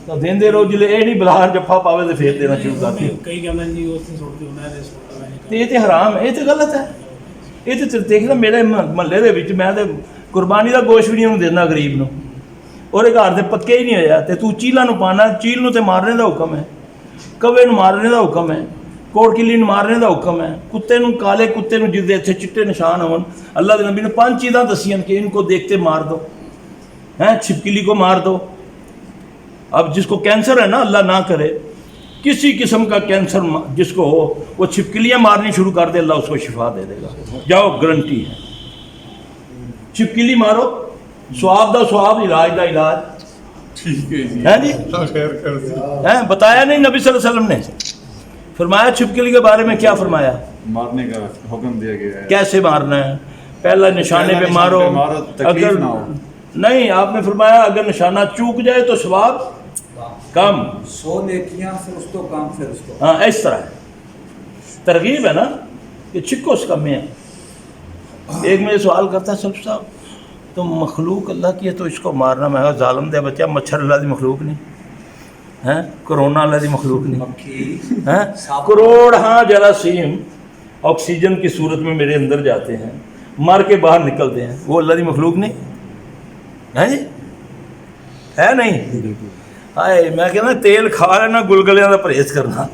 ਤਾਂ ਦਿੰਦੇ ਰਹੋ, ਜਿਲੇ ਇਹ ਨਹੀਂ ਬਲਾਰ ਜੱਫਾ ਪਾਵੇ ਤੇ ਫੇਰ ਦੇਣਾ ਸ਼ੁਰੂ ਕਰ ਦਿਓ। ਕਈ ਕਹਿੰਦੇ ਜੀ ਉੱਥੇ ਸੁੱਟ ਦਿਓ ਨਾ, ਸੁੱਟ ਲੈਣੇ ਤੇ ਇਹ ਤੇ ਹਰਾਮ ਹੈ, ਇਹ ਤੇ ਗਲਤ ਹੈ। ਇਹ ਤੇ ਦੇਖਦਾ ਮੇਰੇ ਮਹੱਲੇ ਦੇ ਵਿੱਚ ਮੈਂ ਤੇ ਕੁਰਬਾਨੀ ਦਾ ਗੋਸ਼ਤ ਵੀ ਨਹੀਂ ਉਹਨੂੰ ਦਿੰਦਾ ਗਰੀਬ ਨੂੰ, ਉਹਦੇ ਘਰ ਦੇ ਪੱਕੇ ਹੀ ਨਹੀਂ ਹੋਇਆ ਤੇ ਤੂੰ ਚੀਲਾਂ ਨੂੰ ਪਾਣਾ। ਚੀਲ ਨੂੰ ਤੇ ਮਾਰਨੇ ਦਾ ਹੁਕਮ ਹੈ, ਕਵੇ ਨੂੰ ਮਾਰਨੇ ਦਾ ਹੁਕਮ ਹੈ, ਕੋਟਕਿੱਲੀ ਨੂੰ ਮਾਰਨੇ ਦਾ ਹੁਕਮ ਹੈ, ਕੁੱਤੇ ਨੂੰ, ਕਾਲੇ ਕੁੱਤੇ ਨੂੰ ਜਿਹਦੇ ਇੱਥੇ ਚਿੱਟੇ ਨਿशान होन। अल्लाह के नबी ने 5 चीज़ां दसियां कि इनको देखते मार दो, हैं छिपकली को मार दो। अब जिसको कैंसर है ना, अल्लाह ना करे किसी किस्म का कैंसर जिसको हो, वो छिपकलियाँ मारनी शुरू कर दे, अल्लाह उसको शिफा दे देगा। जाओ, गारंटी है। छिपकली मारो, स्वाब दा स्वाब, इलाज दा इलाज। ठीक है जी, है जी, खैर कर दी। हैं बताया नहीं नबी सल्लल्लाहु अलैहि वसल्लम ने फरमाया छिपकली के बारे में क्या फरमाया, मारने का हुक्म दिया गया है। कैसे मारना है, पहला निशाने पे मारो, तकलीफ अगर ना हो। नहीं, आपने फरमाया अगर निशाना चूक जाए तो सवाब कम, 100 नेकियां फिर उसको काम, फिर उसको हाँ इस तरह है। तरगीब है ना कि छिको उसका में। एक मुझे सवाल करता है, सब साहब तो मखलूक अल्लाह की है तो इसको मारना, मैं जालम दे बच्चा, मच्छर अल्लाह की मखलूक नहीं है, कोरोना अल्लाह की मखलूक नहीं मक्खी है, करोड़ हाँ जरासीम ऑक्सीजन की सूरत में मेरे अंदर जाते हैं, मर के बाहर निकलते हैं, वो अल्लाह की मखलूक नहीं है जी, है नहीं। हाय मैं कहना तेल खा लेना, गुलगलियां का परहेज करना।